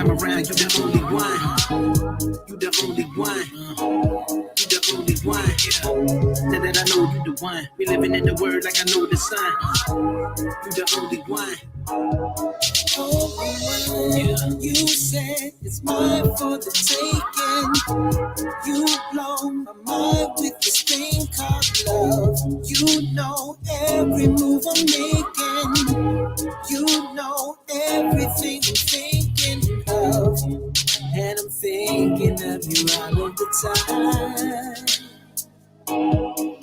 time around, you the only one. You the only one. You the only one. Now that I know you the one. We living in the word like I know the sun. You the only one. You said it's mine for the taking. You blow my mind with this thing called love. You know every move I'm making. You know everything I'm thinking of. And I'm thinking of you all of the time. Oh,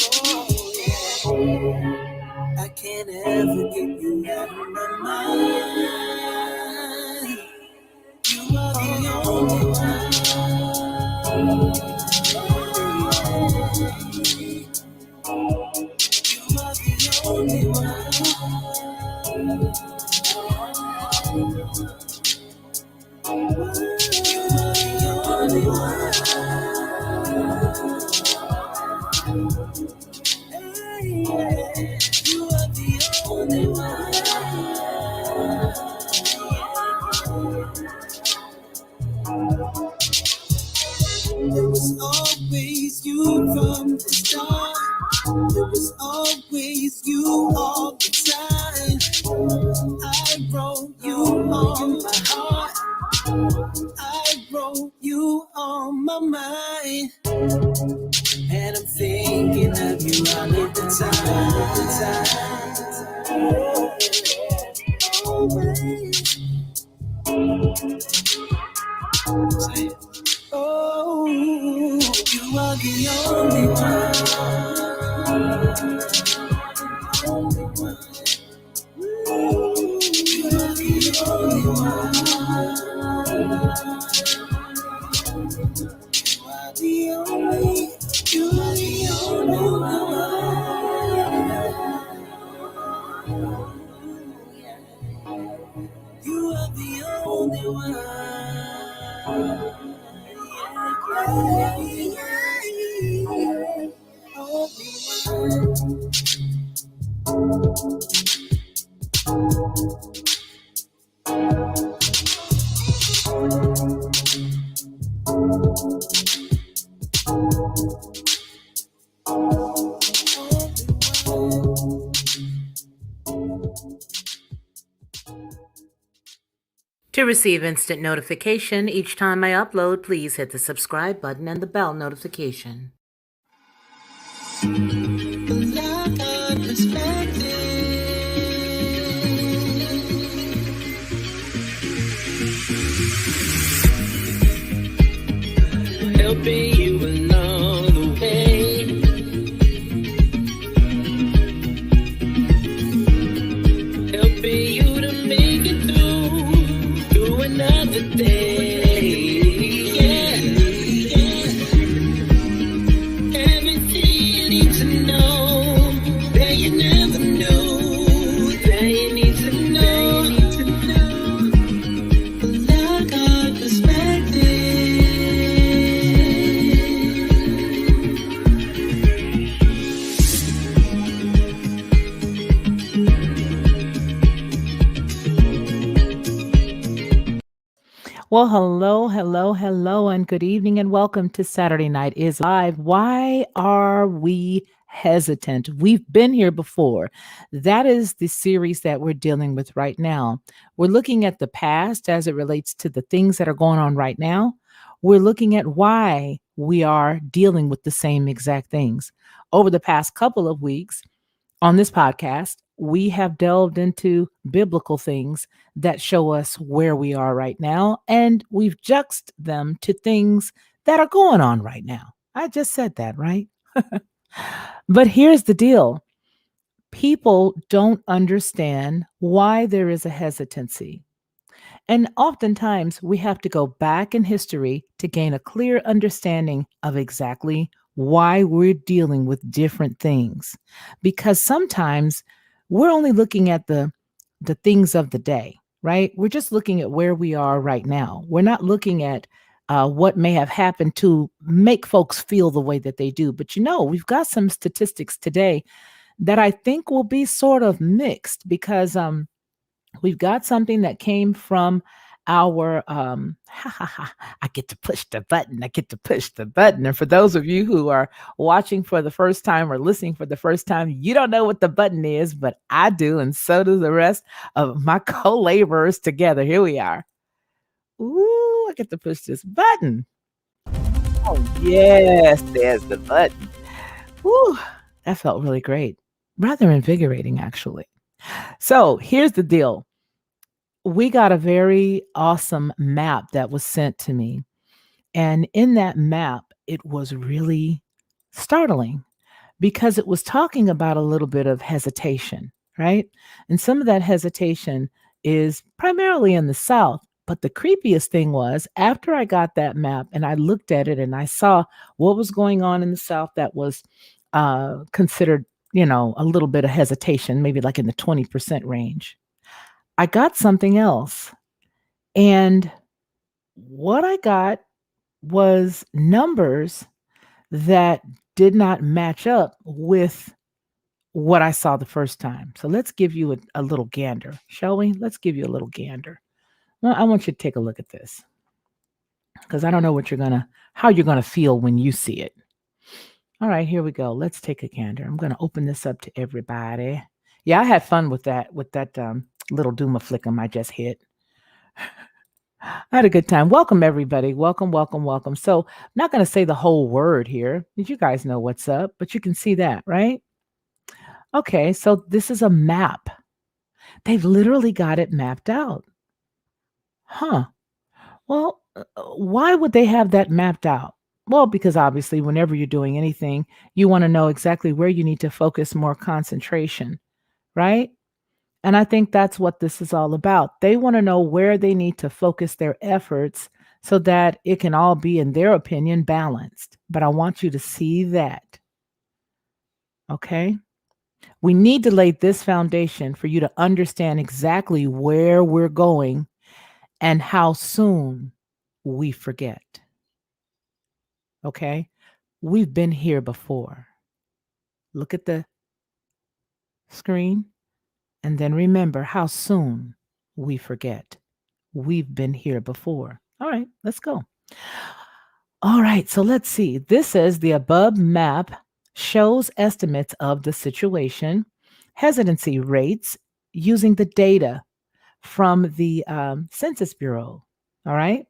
yeah. I can't ever get you out of my mind. You are the only one. You are the only one. You are the only one. You are the only one. It was always you from the start. It was always you all the time. I wrote you on my heart. I wrote you on my mind. And I'm thinking of you all of the time. Always. Oh, you are the only one. You are the only one. You are the only. You are the only one. You are the only one. To receive instant notification each time I upload, please hit the subscribe button and the bell notification. Helping you along the way. Helping you to make it through another day. Yeah, yeah. Everything you need to know that you never knew, that you need to know. Like our perspective. Well, hello, and good evening, and welcome to Saturday Night is Live. Why are we hesitant? We've been here before. That is the series that we're dealing with right now. We're looking at the past as it relates to the things that are going on right now. We're looking at why we are dealing with the same exact things. Over the past couple of weeks on this podcast, we have delved into biblical things that show us where we are right now, and we've juxtaposed them to things that are going on right now. I just said that, right? But here's the deal. People don't understand why there is a hesitancy. And oftentimes we have to go back in history to gain a clear understanding of exactly why we're dealing with different things. Because sometimes we're only looking at the things of the day, right? We're just looking at where we are right now. We're not looking at what may have happened to make folks feel the way that they do. But we've got some statistics today that I think will be sort of mixed because we've got something that came from our I get to push the button. I get to push the button. And for those of you who are watching for the first time or listening for the first time, you don't know what the button is, but I do, and so do the rest of my co-laborers together. Here we are. Ooh, I get to push this button. Oh, yes, there's the button. Ooh, that felt really great. Rather invigorating, actually. So here's the deal. We got a very awesome map that was sent to me. And in that map, it was really startling because it was talking about a little bit of hesitation, right? And some of that hesitation is primarily in the South. But the creepiest thing was after I got that map and I looked at it and I saw what was going on in the South that was considered, a little bit of hesitation, maybe like in the 20% range. I got something else. And what I got was numbers that did not match up with what I saw the first time. So let's give you a little gander, shall we? Let's give you a little gander. Well, I want you to take a look at this because I don't know how you're gonna feel when you see it. All right, here we go. Let's take a gander. I'm gonna open this up to everybody. Yeah, I had fun with that little Duma flickum I just hit. I had a good time. Welcome, everybody. Welcome, welcome, welcome. So, I'm not going to say the whole word here. You guys know what's up, but you can see that, right? Okay, so this is a map. They've literally got it mapped out. Huh. Well, why would they have that mapped out? Well, because obviously, whenever you're doing anything, you want to know exactly where you need to focus more concentration, right? And I think that's what this is all about. They want to know where they need to focus their efforts so that it can all be, in their opinion, balanced. But I want you to see that. Okay? We need to lay this foundation for you to understand exactly where we're going and how soon we forget. Okay? We've been here before. Look at the screen and then remember how soon we forget. We've been here before. All right, let's go. All right, so let's see. This says the above map shows estimates of the situation, hesitancy rates using the data from the Census Bureau. All right.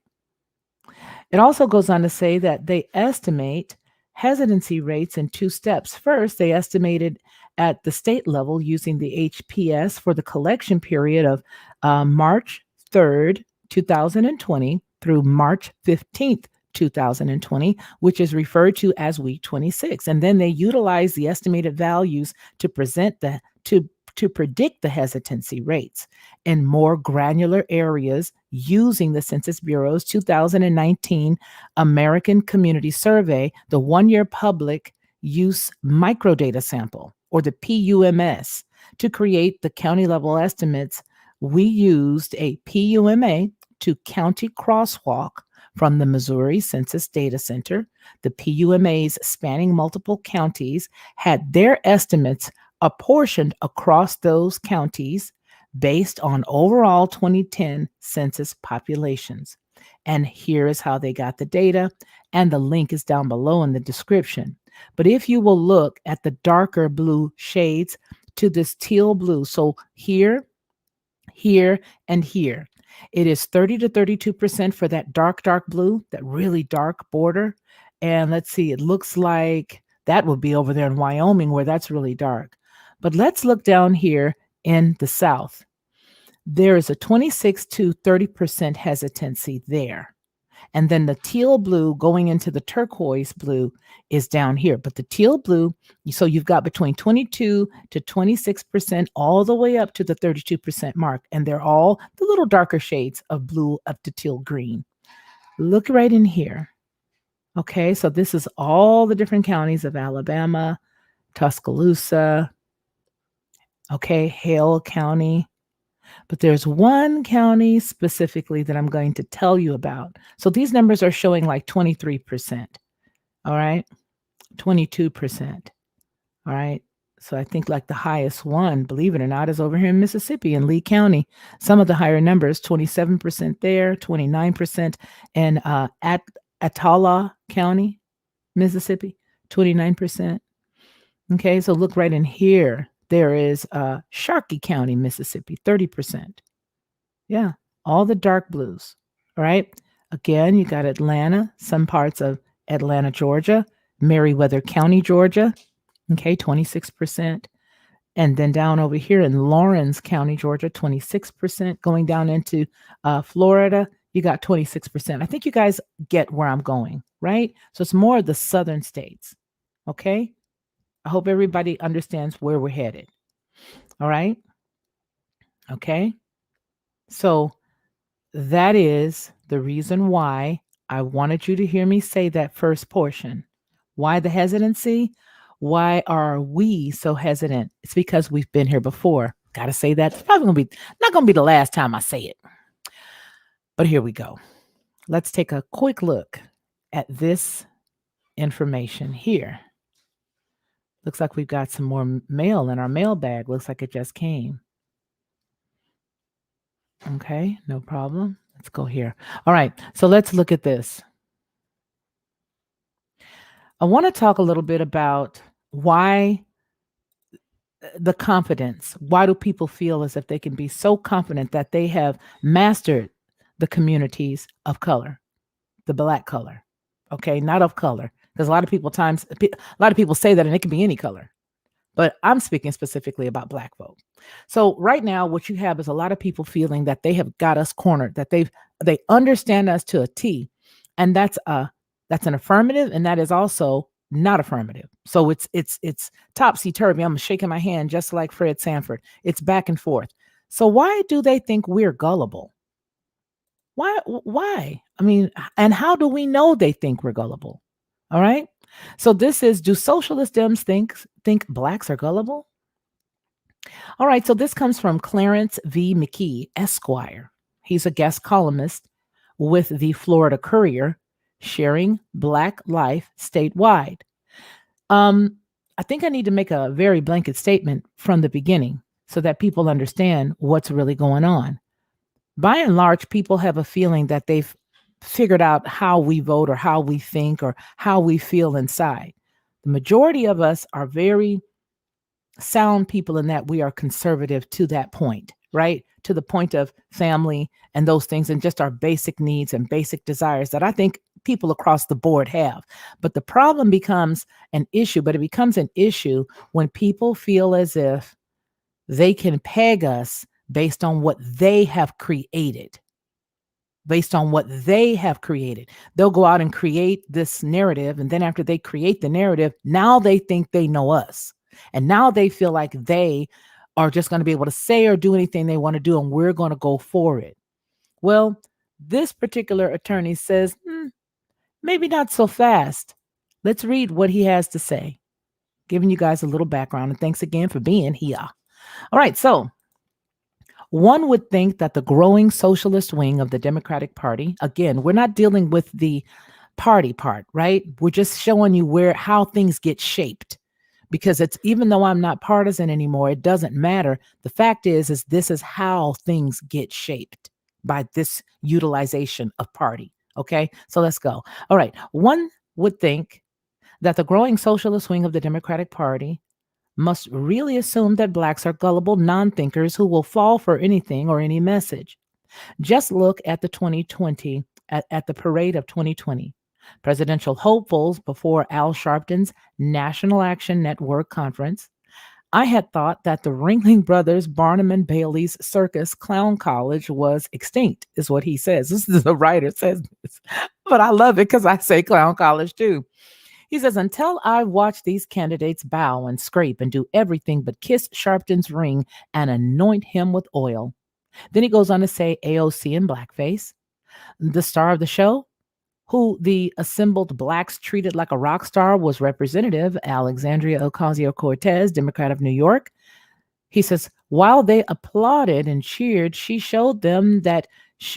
It also goes on to say that they estimate hesitancy rates in two steps. First, they estimated at the state level using the HPS for the collection period of March 3rd, 2020 through March 15th, 2020, which is referred to as week 26. And then they utilize the estimated values to predict the hesitancy rates in more granular areas using the Census Bureau's 2019 American Community Survey, the one-year public use microdata sample, or the PUMS. To create the county level estimates, we used a PUMA to county crosswalk from the Missouri Census Data Center. The PUMAs spanning multiple counties had their estimates apportioned across those counties based on overall 2010 census populations. And here is how they got the data, and the link is down below in the description. But if you will look at the darker blue shades to this teal blue, so here, and here, it is 30 to 32% for that dark blue, that really dark border. And let's see, it looks like that would be over there in Wyoming where that's really dark. But let's look down here in the South. There is a 26 to 30% hesitancy there. And then the teal blue going into the turquoise blue is down here. But the teal blue, so you've got between 22 to 26% all the way up to the 32% mark. And they're all the little darker shades of blue up to teal green. Look right in here. Okay, so this is all the different counties of Alabama, Tuscaloosa, okay, Hale County. But there's one county specifically that I'm going to tell you about. So these numbers are showing like 23%. All right. 22%. All right. So I think like the highest one, believe it or not, is over here in Mississippi in Lee County. Some of the higher numbers, 27% there, 29% in Atala County, Mississippi, 29%. Okay, so look right in here. There is Sharkey County, Mississippi, 30%. Yeah, all the dark blues. All right. Again, you got Atlanta, some parts of Atlanta, Georgia, Meriwether County, Georgia. Okay, 26%. And then down over here in Lawrence County, Georgia, 26%. Going down into Florida, you got 26%. I think you guys get where I'm going, right? So it's more of the southern states. Okay. I hope everybody understands where we're headed. All right. Okay. So that is the reason why I wanted you to hear me say that first portion. Why the hesitancy? Why are we so hesitant? It's because we've been here before. Got to say that. It's probably going to be not going to be the last time I say it. But here we go. Let's take a quick look at this information here. Looks like we've got some more mail in our mailbag. Looks like it just came. Okay, no problem. Let's go here. All right, so let's look at this. I want to talk a little bit about why the confidence. Why do people feel as if they can be so confident that they have mastered the communities of color, the Black color? Okay, not of color, because a lot of people say that, and it can be any color. But I'm speaking specifically about Black folk. So right now, what you have is a lot of people feeling that they have got us cornered, that they understand us to a T, and that's an affirmative, and that is also not affirmative. So it's topsy turvy. I'm shaking my hand just like Fred Sanford. It's back and forth. So why do they think we're gullible? Why? Why? I mean, and how do we know they think we're gullible? All right. So this is, do socialist Dems think Blacks are gullible? All right. So this comes from Clarence V. McKee, Esquire. He's a guest columnist with the Florida Courier, sharing Black life statewide. I think I need to make a very blanket statement from the beginning so that people understand what's really going on. By and large, people have a feeling that they've figured out how we vote or how we think or how we feel inside. The majority of us are very sound people in that we are conservative to that point, right? To the point of family and those things and just our basic needs and basic desires that I think people across the board have. But the problem becomes an issue, but it becomes an issue when people feel as if they can peg us based on what they have created. Based on what they have created. They'll go out and create this narrative. And then after they create the narrative, now they think they know us. And now they feel like they are just going to be able to say or do anything they want to do. And we're going to go for it. Well, this particular attorney says, maybe not so fast. Let's read what he has to say. Giving you guys a little background. And thanks again for being here. All right. So one would think that the growing socialist wing of the Democratic Party, again, we're not dealing with the party part, right? We're just showing you how things get shaped, because it's, even though I'm not partisan anymore, it doesn't matter. The fact is this is how things get shaped by this utilization of party. Okay, so let's go. All right. One would think that the growing socialist wing of the Democratic Party must really assume that Blacks are gullible non-thinkers who will fall for anything or any message. Just look at the 2020, at the parade of 2020. Presidential hopefuls before Al Sharpton's National Action Network conference. I had thought that the Ringling Brothers, Barnum and Bailey's Circus Clown College was extinct, is what he says. This is the writer says this, but I love it because I say clown college too. He says, until I watch these candidates bow and scrape and do everything but kiss Sharpton's ring and anoint him with oil. Then he goes on to say AOC in blackface, the star of the show, who the assembled Blacks treated like a rock star, was Representative Alexandria Ocasio-Cortez, Democrat of New York. He says, while they applauded and cheered, she showed them that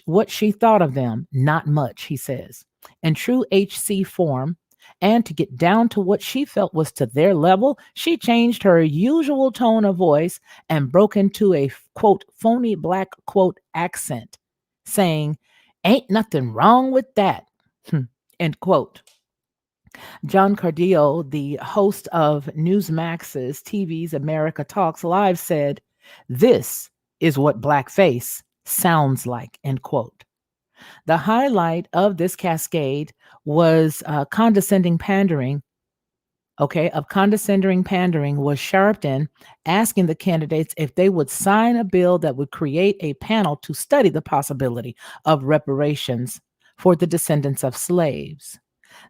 what she thought of them, not much, he says. In true HC form, And to get down to what she felt was to their level, she changed her usual tone of voice and broke into a quote, phony black quote accent, saying, "Ain't nothing wrong with that." End quote. John Cardillo, the host of Newsmax's TV's America Talks Live, said, "This is what blackface sounds like," end quote. The highlight of this cascade was condescending pandering was Sharpton asking the candidates if they would sign a bill that would create a panel to study the possibility of reparations for the descendants of slaves.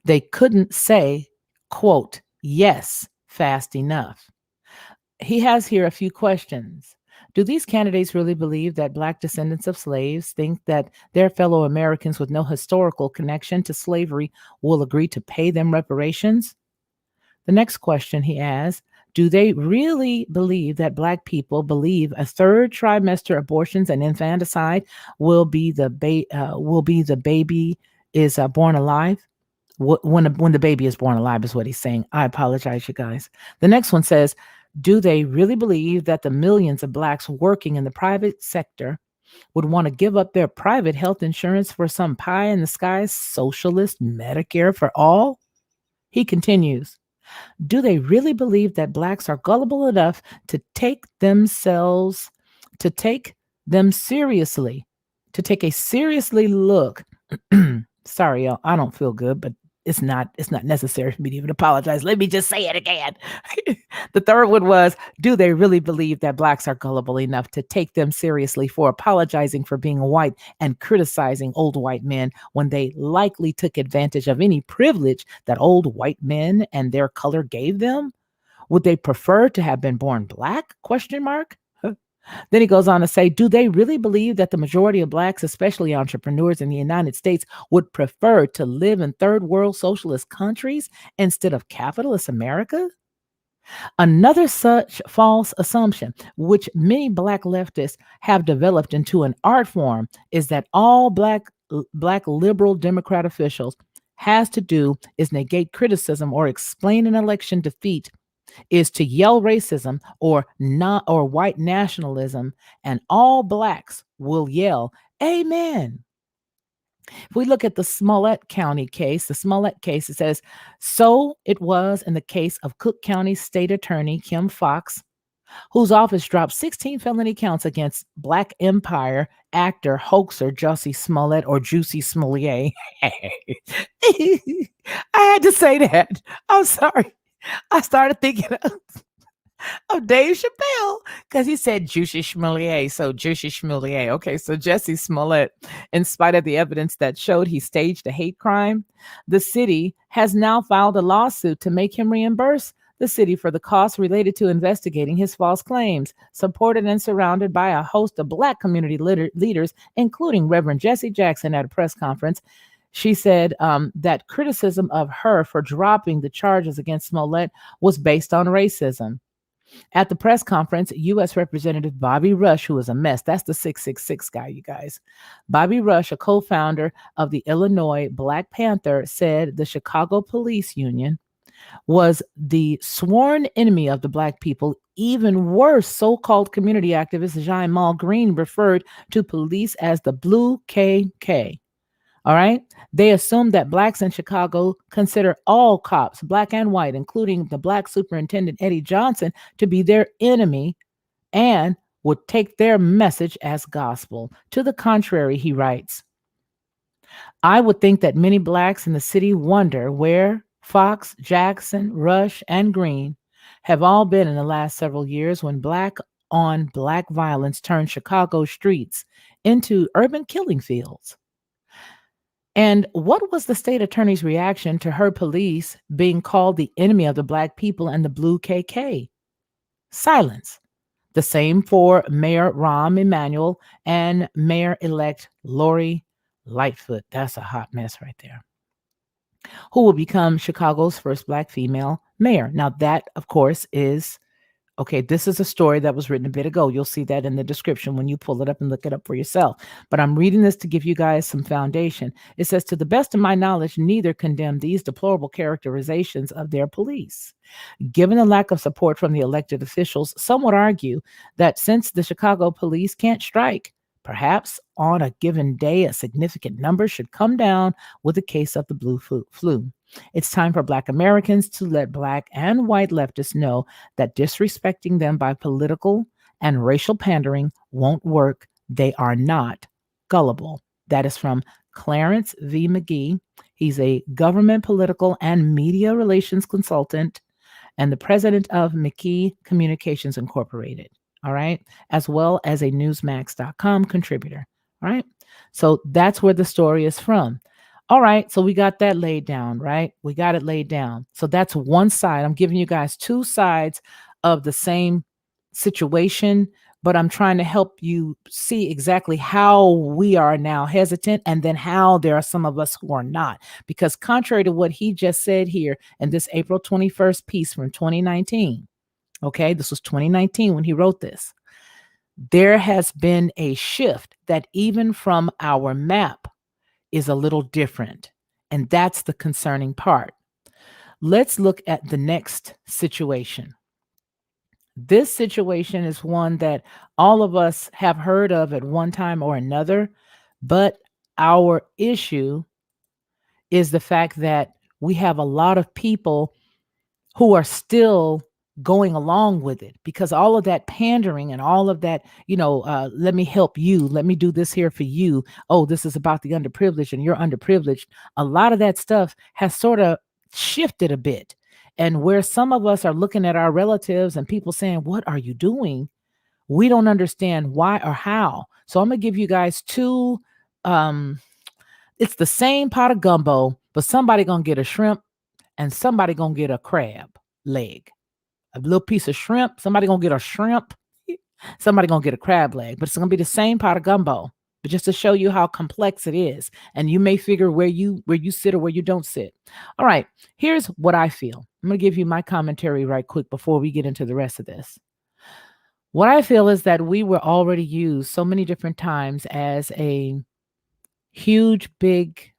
They couldn't say, quote, yes, fast enough. He has here a few questions. Do these candidates really believe that Black descendants of slaves think that their fellow Americans with no historical connection to slavery will agree to pay them reparations? The next question he asks, do they really believe that Black people believe a third trimester abortions and infanticide will be the baby is born alive? When the baby is born alive is what he's saying. I apologize, you guys. The next one says, do they really believe that the millions of Blacks working in the private sector would want to give up their private health insurance for some pie in the sky socialist Medicare for all? He continues, do they really believe that Blacks are gullible enough to to take them seriously, to take a seriously look? Sorry, y'all, I don't feel good, but it's not necessary for me to even apologize. Let me just say it again. The third one was, do they really believe that Blacks are gullible enough to take them seriously for apologizing for being white and criticizing old white men when they likely took advantage of any privilege that old white men and their color gave them? Would they prefer to have been born Black? Question mark. Then he goes on to say, do they really believe that the majority of Blacks, especially entrepreneurs in the United States, would prefer to live in third world socialist countries instead of capitalist America? Another such false assumption, which many Black leftists have developed into an art form, is that all Black liberal Democrat officials has to do is negate criticism or explain an election defeat is to yell racism or not or white nationalism, and all Blacks will yell amen. If we look at the Smollett County case, it says, so it was in the case of Cook County State Attorney Kim Foxx, whose office dropped 16 felony counts against Black Empire actor hoaxer Jussie Smollett or Juicy Smollett. I had to say that. I'm sorry. I started thinking of Dave Chappelle because he said Juicy Smollett. So Juicy Smollett. Okay, so Jussie Smollett, in spite of the evidence that showed he staged a hate crime, the city has now filed a lawsuit to make him reimburse the city for the costs related to investigating his false claims, supported and surrounded by a host of Black community leaders, including Reverend Jesse Jackson at a press conference. She said that criticism of her for dropping the charges against Smollett was based on racism. At the press conference, U.S. Representative Bobby Rush, who is a mess, that's the 666 guy, you guys. Bobby Rush, a co-founder of the Illinois Black Panther, said the Chicago Police Union was the sworn enemy of the Black people. Even worse, so-called community activist Jamal Green referred to police as the Blue KK. All right. They assume that Blacks in Chicago consider all cops, Black and white, including the Black Superintendent Eddie Johnson, to be their enemy and would take their message as gospel. To the contrary, he writes, I would think that many Blacks in the city wonder where Fox, Jackson, Rush, and Green have all been in the last several years when Black on Black violence turned Chicago streets into urban killing fields. And what was the state attorney's reaction to her police being called the enemy of the Black people and the Blue KK? Silence. The same for Mayor Rahm Emanuel and Mayor-elect Lori Lightfoot. That's a hot mess right there. Who will become Chicago's first Black female mayor. Now that, of course, is Okay, this is a story that was written a bit ago. You'll see that in the description when you pull it up and look it up for yourself. But I'm reading this to give you guys some foundation. It says, to the best of my knowledge, neither condemn these deplorable characterizations of their police. Given the lack of support from the elected officials, some would argue that since the Chicago police can't strike, perhaps on a given day, a significant number should come down with a case of the blue flu. It's time for Black Americans to let Black and white leftists know that disrespecting them by political and racial pandering won't work. They are not gullible. That is from Clarence V. McGee. He's a government, political, and media relations consultant and the president of McKee Communications Incorporated. All right. As well as a Newsmax.com contributor. All right. So that's where the story is from. All right. So we got that laid down, right? We got it laid down. So that's one side. I'm giving you guys two sides of the same situation, but I'm trying to help you see exactly how we are now hesitant and then how there are some of us who are not. Because contrary to what he just said here in this April 21st piece from 2019, okay, this was 2019 when he wrote this, there has been a shift that even from our map is a little different. And that's the concerning part. Let's look at the next situation. This situation is one that all of us have heard of at one time or another, but our issue is the fact that we have a lot of people who are still going along with it because all of that pandering and all of that, let me help you, let me do this here for you. Oh, this is about the underprivileged and you're underprivileged. A lot of that stuff has sort of shifted a bit. And where some of us are looking at our relatives and people saying, what are you doing? We don't understand why or how. So I'm going to give you guys two. It's the same pot of gumbo, but somebody going to get a shrimp and somebody going to get a crab leg. A little piece of shrimp. Somebody going to get a shrimp. Somebody going to get a crab leg. But it's going to be the same pot of gumbo. But just to show you how complex it is. And you may figure where you sit or where you don't sit. All right. Here's what I feel. I'm going to give you my commentary right quick before we get into the rest of this. What I feel is that we were already used so many different times as a huge, big,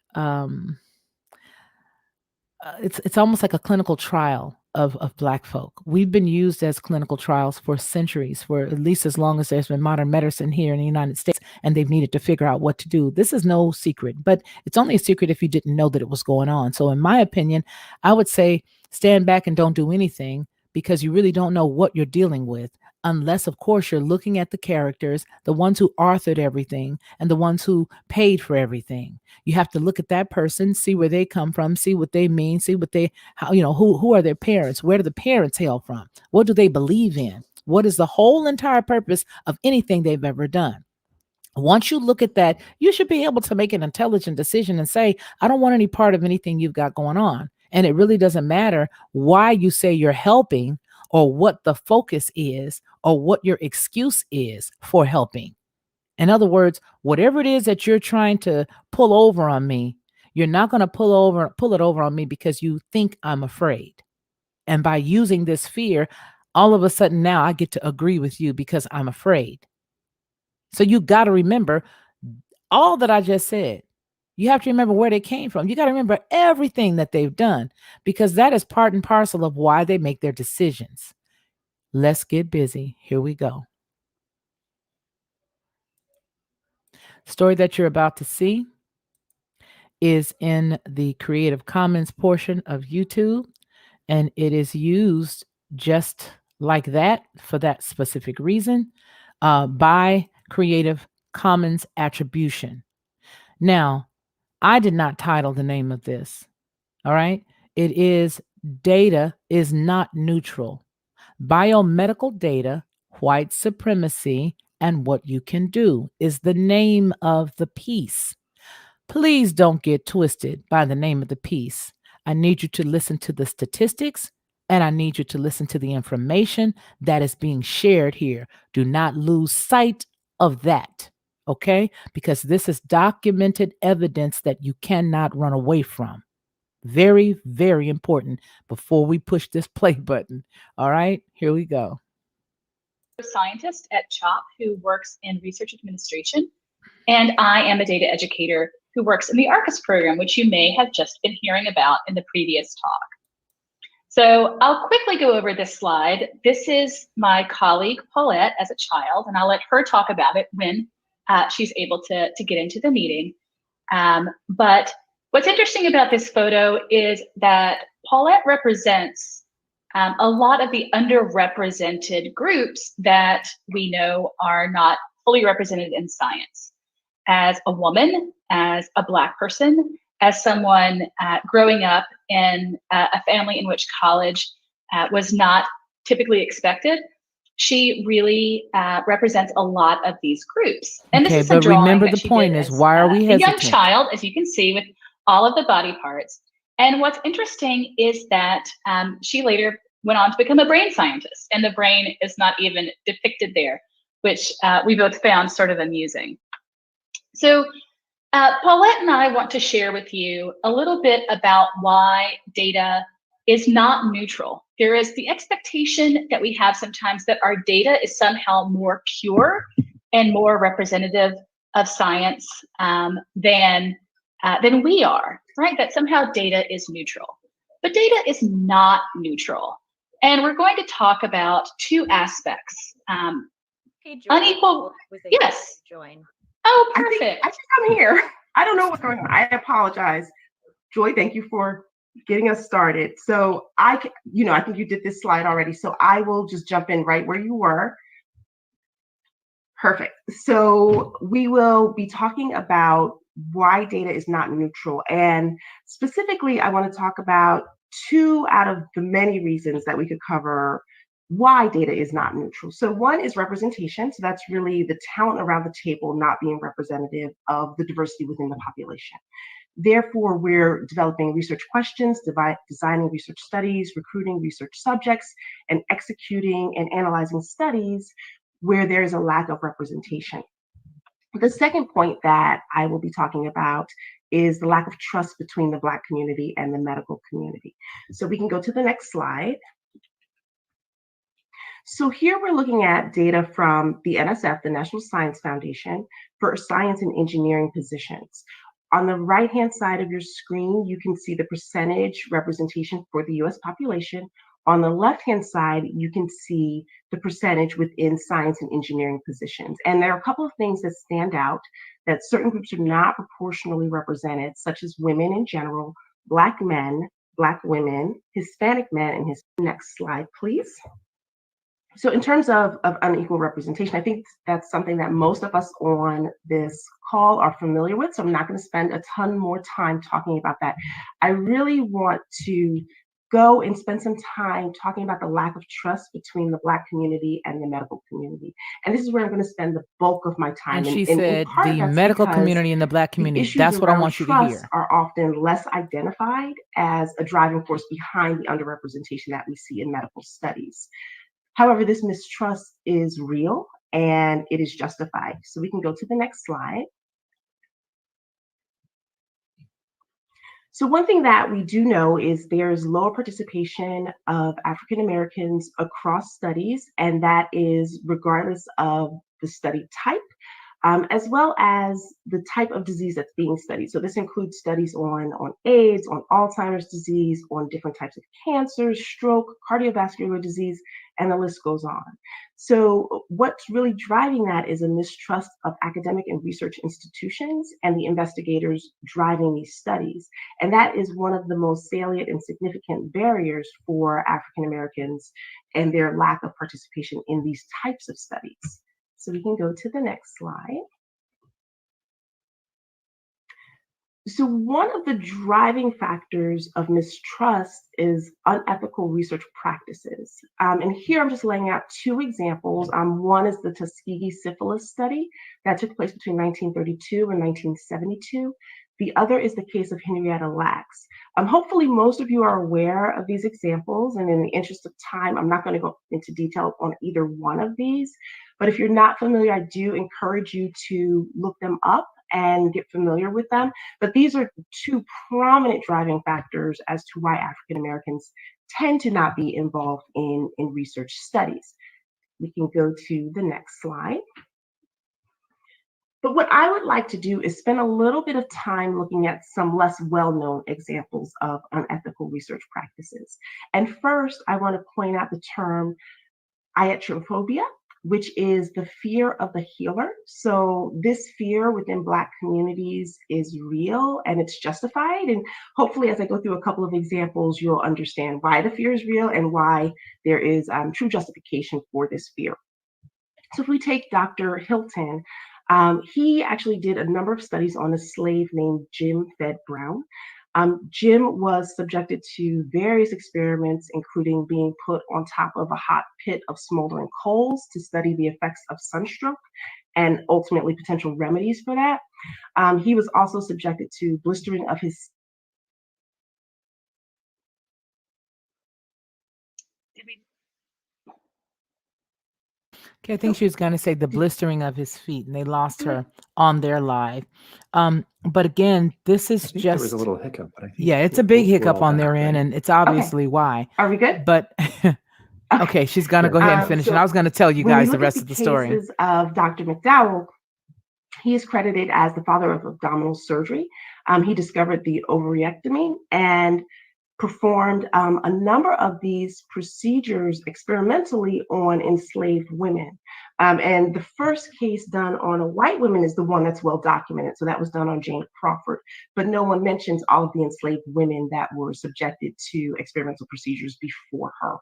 it's almost like a clinical trial of Black folk. We've been used as clinical trials for centuries, for at least as long as there's been modern medicine here in the United States, and they've needed to figure out what to do. This is no secret, but it's only a secret if you didn't know that it was going on. So in my opinion, I would say stand back and don't do anything because you really don't know what you're dealing with. Unless, of course, you're looking at the characters, the ones who authored everything and the ones who paid for everything. You have to look at that person, see where they come from, see what they mean, see what they, how, who are their parents? Where do the parents hail from? What do they believe in? What is the whole entire purpose of anything they've ever done? Once you look at that, you should be able to make an intelligent decision and say, I don't want any part of anything you've got going on. And it really doesn't matter why you say you're helping or what the focus is or what your excuse is for helping. In other words, whatever it is that you're trying to pull over on me, you're not going to pull it over on me because you think I'm afraid. And by using this fear, all of a sudden now I get to agree with you because I'm afraid. So you got to remember all that I just said. You have to remember where they came from. You got to remember everything that they've done because that is part and parcel of why they make their decisions. Let's get busy. Here we go. Story that you're about to see is in the Creative Commons portion of YouTube, and it is used just like that for that specific reason by Creative Commons attribution. Now, I did not title the name of this. All right. It is Data is Not Neutral. Biomedical Data, White Supremacy, and What You Can Do is the name of the piece. Please don't get twisted by the name of the piece. I need you to listen to the statistics and I need you to listen to the information that is being shared here. Do not lose sight of that, okay? Because this is documented evidence that you cannot run away from. Very, very important before we push this play button. All right, here we go. scientist at CHOP who works in research administration, and I am a data educator who works in the ARCUS program, which you may have just been hearing about in the previous talk. So I'll quickly go over this slide. This is my colleague Paulette as a child, and I'll let her talk about it when she's able to get into the meeting. But what's interesting about this photo is that Paulette represents a lot of the underrepresented groups that we know are not fully represented in science. As a woman, as a Black person, as someone growing up in a family in which college was not typically expected, she really represents a lot of these groups. And Okay, this is a but drawing remember that the she point did is, as why are we a young hesitant? child, as you can see, with all of the body parts. And what's interesting is that she later went on to become a brain scientist, and the brain is not even depicted there, which we both found sort of amusing. So Paulette and I want to share with you a little bit about why data is not neutral. There is the expectation that we have sometimes that our data is somehow more pure and more representative of science than we are, right? That somehow data is neutral. But data is not neutral. And we're going to talk about two aspects. Hey, Joy, Unequal, yes. Join. Oh, perfect. I think I'm here. I don't know what's going on. I apologize. Joy, thank you for getting us started. So I think you did this slide already, so I will just jump in right where you were. Perfect. So we will be talking about why data is not neutral. And specifically, I want to talk about two out of the many reasons that we could cover why data is not neutral. So one is representation. So that's really the talent around the table not being representative of the diversity within the population. Therefore, we're developing research questions, designing research studies, recruiting research subjects, and executing and analyzing studies where there is a lack of representation. The second point that I will be talking about is the lack of trust between the Black community and the medical community. So we can go to the next slide. So here we're looking at data from the NSF, the National Science Foundation, for science and engineering positions. On the right-hand side of your screen, you can see the percentage representation for the US population. On the left-hand side, you can see the percentage within science and engineering positions. And there are a couple of things that stand out, that certain groups are not proportionally represented, such as women in general, Black men, Black women, Hispanic men, and next slide, please. So in terms of unequal representation, I think that's something that most of us on this call are familiar with. So I'm not going to spend a ton more time talking about that. I really want to go and spend some time talking about the lack of trust between the Black community and the medical community. And this is where I'm going to spend the bulk of my time. And she said the medical community and the Black community. That's what I want you to hear. Are often less identified as a driving force behind the underrepresentation that we see in medical studies. However, this mistrust is real and it is justified. So we can go to the next slide. So one thing that we do know is there's lower participation of African Americans across studies, and that is regardless of the study type, as well as the type of disease that's being studied. So this includes studies on AIDS, on Alzheimer's disease, on different types of cancers, stroke, cardiovascular disease, and the list goes on. So what's really driving that is a mistrust of academic and research institutions and the investigators driving these studies. And that is one of the most salient and significant barriers for African Americans and their lack of participation in these types of studies. So we can go to the next slide. So one of the driving factors of mistrust is unethical research practices. And here I'm just laying out two examples. One is the Tuskegee syphilis study that took place between 1932 and 1972. The other is the case of Henrietta Lacks. Hopefully most of you are aware of these examples, and in the interest of time, I'm not going to go into detail on either one of these. But if you're not familiar, I do encourage you to look them up and get familiar with them. But these are two prominent driving factors as to why African Americans tend to not be involved in research studies. We can go to the next slide. But what I would like to do is spend a little bit of time looking at some less well-known examples of unethical research practices. And first, I want to point out the term iatrophobia, which is the fear of the healer. So this fear within Black communities is real and it's justified. And hopefully, as I go through a couple of examples, you'll understand why the fear is real and why there is true justification for this fear. So if we take Dr. Hilton, he actually did a number of studies on a slave named Jim Fed Brown. Jim was subjected to various experiments, including being put on top of a hot pit of smoldering coals to study the effects of sunstroke and ultimately potential remedies for that. He was also subjected to blistering of his Okay, I think she was going to say the blistering of his feet, and they lost her on their live. But again, this is I think just there was a little hiccup, but I think yeah, it's a big we're hiccup all on back, their end, right? and it's obviously why. Are we good? But okay, she's going to Yeah. go ahead and finish, and I was going to tell you when we guys the look at rest of the story. cases of Dr. McDowell, he is credited as the father of abdominal surgery. He discovered the ovarectomy and performed a number of these procedures experimentally on enslaved women. And the first case done on a white woman is the one that's well documented. So that was done on Jane Crawford, but no one mentions all of the enslaved women that were subjected to experimental procedures before her.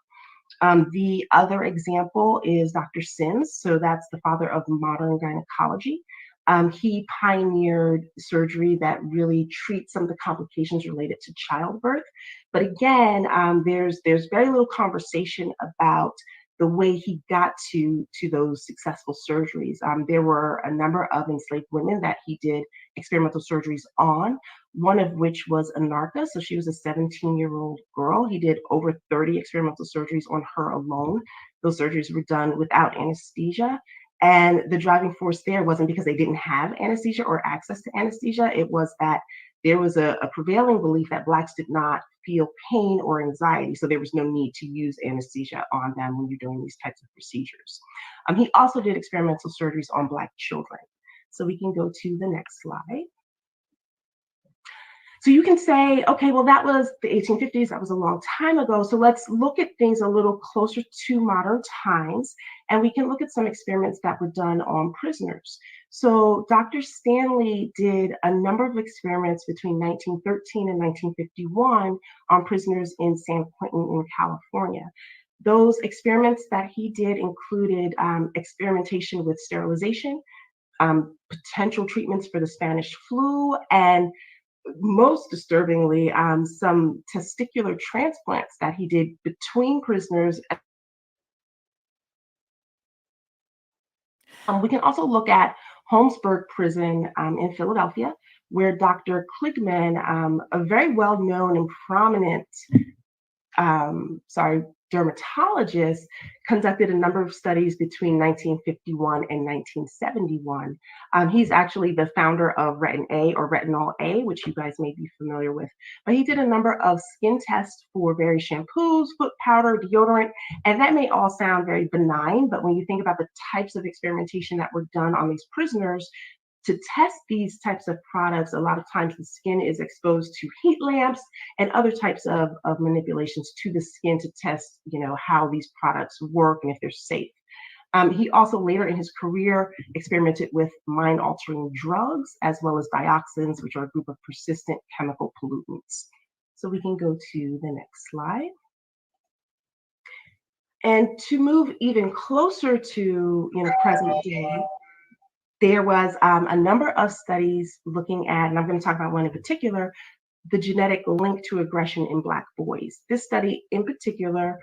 The other example is Dr. Sims. So that's the father of modern gynecology. He pioneered surgery that really treats some of the complications related to childbirth. But again, there's very little conversation about the way he got to those successful surgeries. There were a number of enslaved women that he did experimental surgeries on, one of which was Anarcha. So she was a 17-year-old girl. He did over 30 experimental surgeries on her alone. Those surgeries were done without anesthesia. And the driving force there wasn't because they didn't have anesthesia or access to anesthesia. It was that there was a prevailing belief that Blacks did not feel pain or anxiety. So there was no need to use anesthesia on them when you're doing these types of procedures. He also did experimental surgeries on Black children. So we can go to the next slide. So you can say, okay, well, that was the 1850s. That was a long time ago. So let's look at things a little closer to modern times. And we can look at some experiments that were done on prisoners. So Dr. Stanley did a number of experiments between 1913 and 1951 on prisoners in San Quentin in California. Those experiments that he did included experimentation with sterilization, potential treatments for the Spanish flu, and most disturbingly, some testicular transplants that he did between prisoners. We can also look at Holmesburg Prison in Philadelphia, where Dr. Kligman, a very well-known and prominent dermatologist, conducted a number of studies between 1951 and 1971. He's actually the founder of Retin A or Retinol A, which you guys may be familiar with. But he did a number of skin tests for various shampoos, foot powder, deodorant, and that may all sound very benign, but when you think about the types of experimentation that were done on these prisoners, to test these types of products, a lot of times the skin is exposed to heat lamps and other types of manipulations to the skin to test, how these products work and if they're safe. He also later in his career experimented with mind-altering drugs as well as dioxins, which are a group of persistent chemical pollutants. So we can go to the next slide. And to move even closer to present day, there was a number of studies looking at, and I'm going to talk about one in particular, the genetic link to aggression in Black boys. This study in particular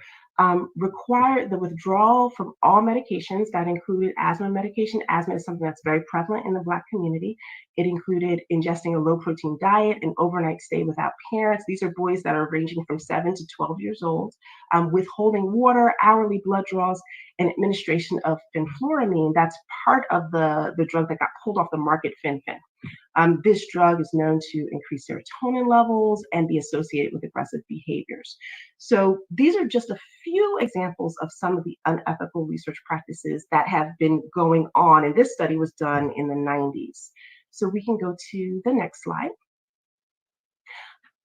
required the withdrawal from all medications that included asthma medication. Asthma is something that's very prevalent in the Black community. It included ingesting a low-protein diet, an overnight stay without parents. These are boys that are ranging from 7 to 12 years old, withholding water, hourly blood draws, and administration of fenfluramine. That's part of the drug that got pulled off the market, fenfen. This drug is known to increase serotonin levels and be associated with aggressive behaviors. So these are just a few examples of some of the unethical research practices that have been going on. And this study was done in the 90s. So we can go to the next slide.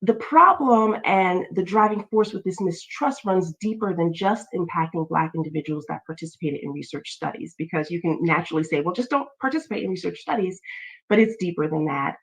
The problem and the driving force with this mistrust runs deeper than just impacting Black individuals that participated in research studies, because you can naturally say, well, just don't participate in research studies, but it's deeper than that.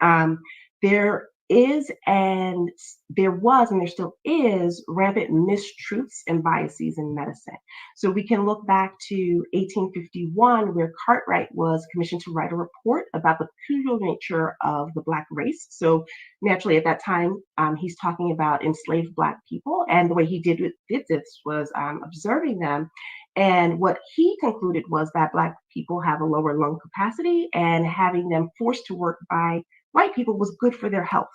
There is and there was and there still is rampant mistruths and biases in medicine. So we can look back to 1851, where Cartwright was commissioned to write a report about the peculiar nature of the Black race. So naturally, at that time, he's talking about enslaved Black people, and the way he did this was observing them. And what he concluded was that Black people have a lower lung capacity, and having them forced to work by white people was good for their health.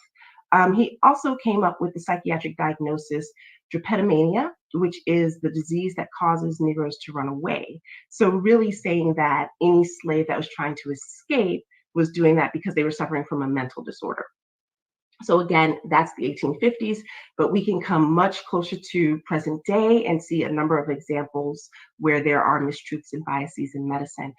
He also came up with the psychiatric diagnosis drapetomania, which is the disease that causes Negroes to run away. So really saying that any slave that was trying to escape was doing that because they were suffering from a mental disorder. So again, that's the 1850s, but we can come much closer to present day and see a number of examples where there are mistruths and biases in medicine,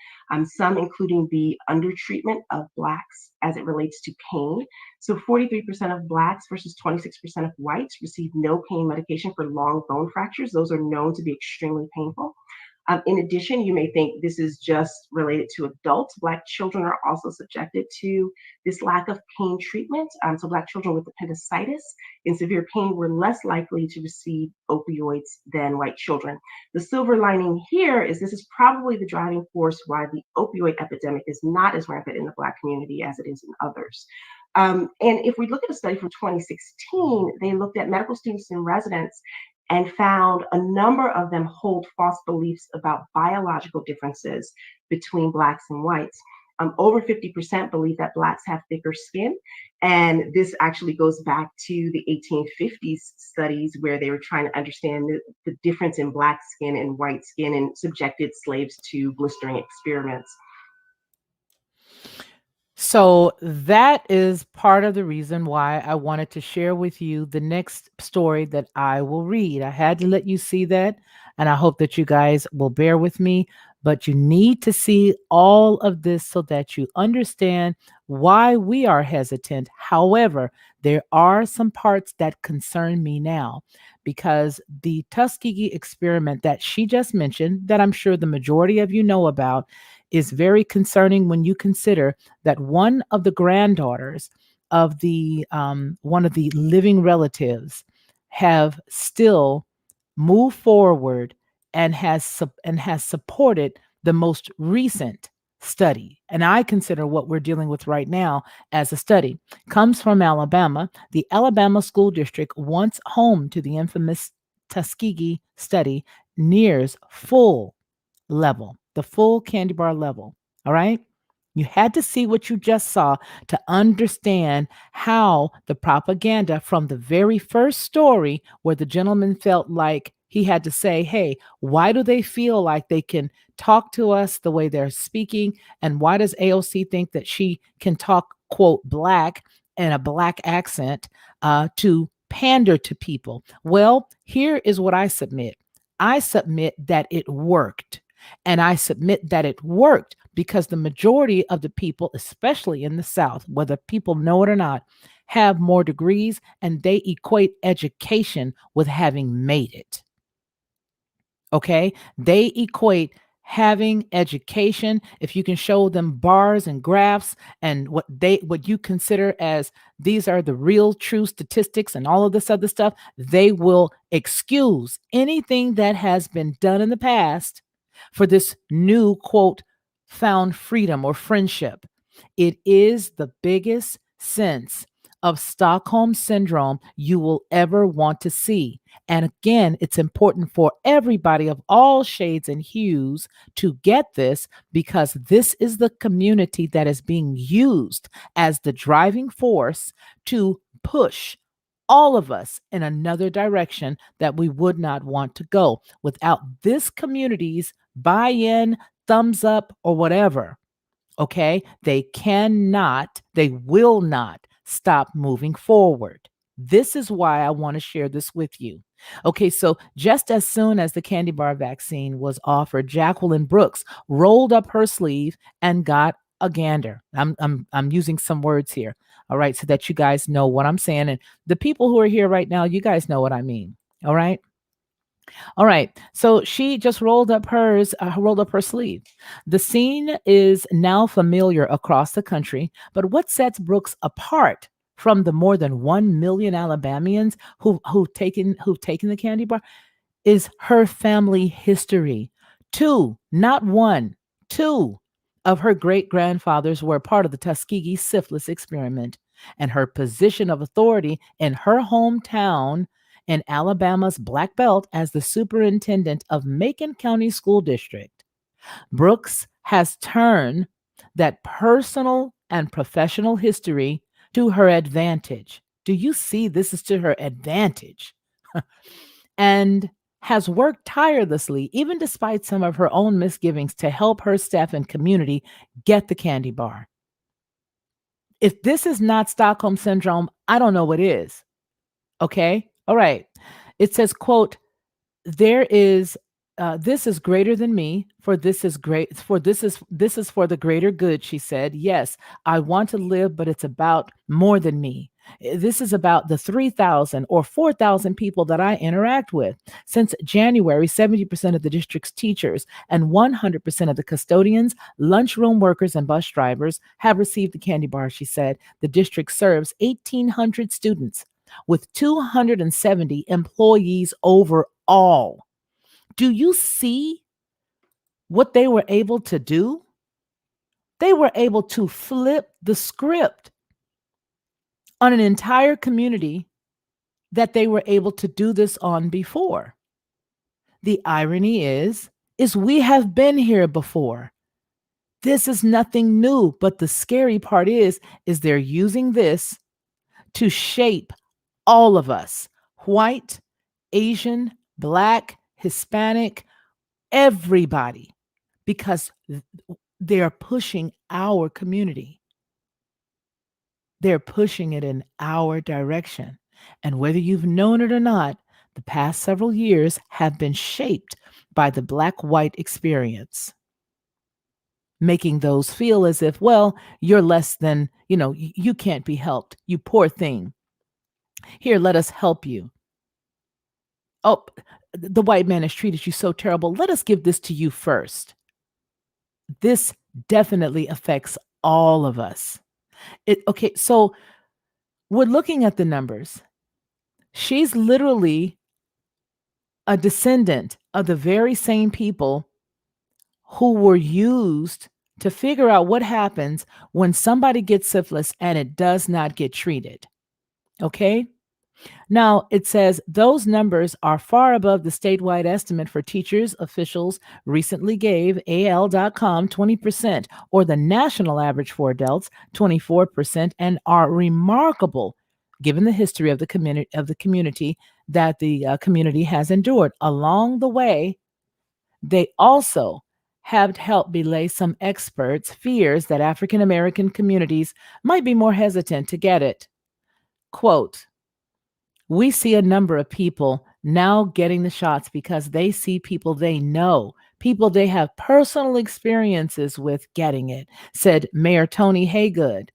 some including the undertreatment of Blacks as it relates to pain. So 43% of Blacks versus 26% of whites receive no pain medication for long bone fractures. Those are known to be extremely painful. In addition, you may think this is just related to adults. Black children are also subjected to this lack of pain treatment. So Black children with appendicitis in severe pain were less likely to receive opioids than white children. The silver lining here is this is probably the driving force why the opioid epidemic is not as rampant in the Black community as it is in others. And if we look at a study from 2016, they looked at medical students and residents and found a number of them hold false beliefs about biological differences between Blacks and whites. Over 50% believe that Blacks have thicker skin. And this actually goes back to the 1850s studies where they were trying to understand the difference in Black skin and white skin and subjected slaves to blistering experiments. So that is part of the reason why I wanted to share with you the next story that I will read. I had to let you see that, and I hope that you guys will bear with me. But you need to see all of this so that you understand why we are hesitant. However, there are some parts that concern me now, because the Tuskegee experiment that she just mentioned, that I'm sure the majority of you know about, is very concerning when you consider that one of the granddaughters of the one of the living relatives have still moved forward and has supported the most recent study. And I consider what we're dealing with right now as a study. Comes from Alabama. The Alabama School District, once home to the infamous Tuskegee study, nears full level, the full candy bar level. All right. You had to see what you just saw to understand how the propaganda from the very first story, where the gentleman felt like he had to say, hey, why do they feel like they can talk to us the way they're speaking? And why does AOC think that she can talk, quote, Black and a Black accent to pander to people? Well, here is what I submit. I submit that it worked. And I submit that it worked because the majority of the people, especially in the South, whether people know it or not, have more degrees, and they equate education with having made it. Okay? They equate having education, if you can show them bars and graphs and what you consider as these are the real true statistics and all of this other stuff, they will excuse anything that has been done in the past for this new, quote, found freedom or friendship. It is the biggest sense of Stockholm syndrome you will ever want to see. And again, it's important for everybody of all shades and hues to get this, because this is the community that is being used as the driving force to push all of us in another direction that we would not want to go. Without this community's buy-in, thumbs up, or whatever, Okay? They will not stop moving forward. This is why I want to share this with you. Okay, so just as soon as the candy bar vaccine was offered, Jacqueline Brooks rolled up her sleeve and got a gander. I'm using some words here, all right, so that you guys know what I'm saying. And the people who are here right now, you guys know what I mean. All right. All right. So she just rolled up her sleeve. The scene is now familiar across the country, but what sets Brooks apart from the more than 1 million Alabamians who've taken the candy bar is her family history. Two, not one, two of her great grandfathers were part of the Tuskegee syphilis experiment, and her position of authority in her hometown in Alabama's Black Belt as the superintendent of Macon County School District. Brooks has turned that personal and professional history to her advantage. Do you see this is to her advantage? And has worked tirelessly, even despite some of her own misgivings, to help her staff and community get the candy bar. If this is not Stockholm Syndrome, I don't know what is. Okay. All right. It says, quote, there is this is greater than me, for this is great, for this is for the greater good, she said. Yes, I want to live, but it's about more than me. This is about the 3,000 or 4,000 people that I interact with. Since January, 70% of the district's teachers and 100% of the custodians, lunchroom workers, and bus drivers have received the candy bar, she said. The district serves 1,800 students with 270 employees overall. Do you see what they were able to do? They were able to flip the script on an entire community that they were able to do this on before. The irony is we have been here before. This is nothing new, but the scary part is they're using this to shape all of us, white, Asian, Black, Hispanic, everybody, because they're pushing our community. They're pushing it in our direction. And whether you've known it or not, the past several years have been shaped by the Black-white experience, making those feel as if, well, you're less than, you can't be helped. You poor thing. Here, let us help you. Oh, the white man has treated you so terrible. Let us give this to you first. This definitely affects all of us. Okay, so we're looking at the numbers. She's literally a descendant of the very same people who were used to figure out what happens when somebody gets syphilis and it does not get treated. Okay? Now, it says those numbers are far above the statewide estimate for teachers. Officials recently gave AL.com 20%, or the national average for adults, 24%, and are remarkable given the history of the community that the community has endured. Along the way, they also have helped belay some experts' fears that African American communities might be more hesitant to get it. Quote, we see a number of people now getting the shots because they see people they know, people they have personal experiences with getting it, said Mayor Tony Haygood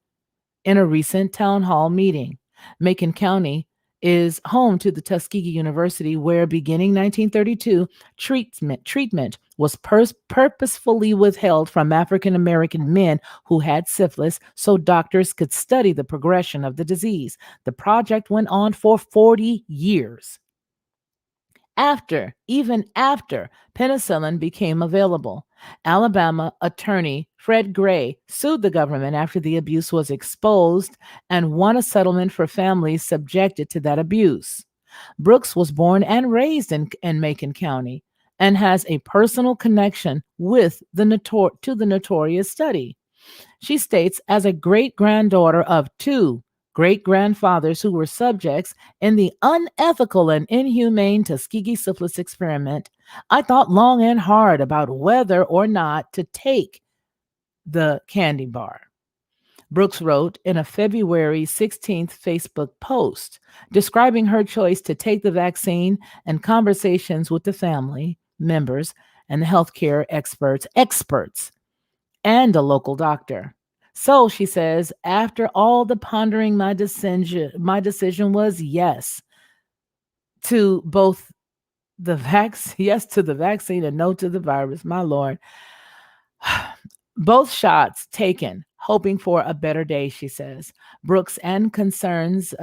in a recent town hall meeting. Macon County is home to the Tuskegee University, where beginning 1932, treatment was purposefully withheld from African American men who had syphilis so doctors could study the progression of the disease. The project went on for 40 years. Even after penicillin became available, Alabama attorney Fred Gray sued the government after the abuse was exposed and won a settlement for families subjected to that abuse. Brooks was born and raised in Macon County and has a personal connection with the notorious study. She states, as a great-granddaughter of two great-grandfathers who were subjects in the unethical and inhumane Tuskegee syphilis experiment, I thought long and hard about whether or not to take the candy bar. Brooks wrote in a February 16th Facebook post describing her choice to take the vaccine and conversations with the family members and the healthcare experts, and a local doctor. So she says, after all the pondering, my decision was yes to both yes to the vaccine and no to the virus. My Lord. Both shots taken, hoping for a better day, she says. Brooks said concerns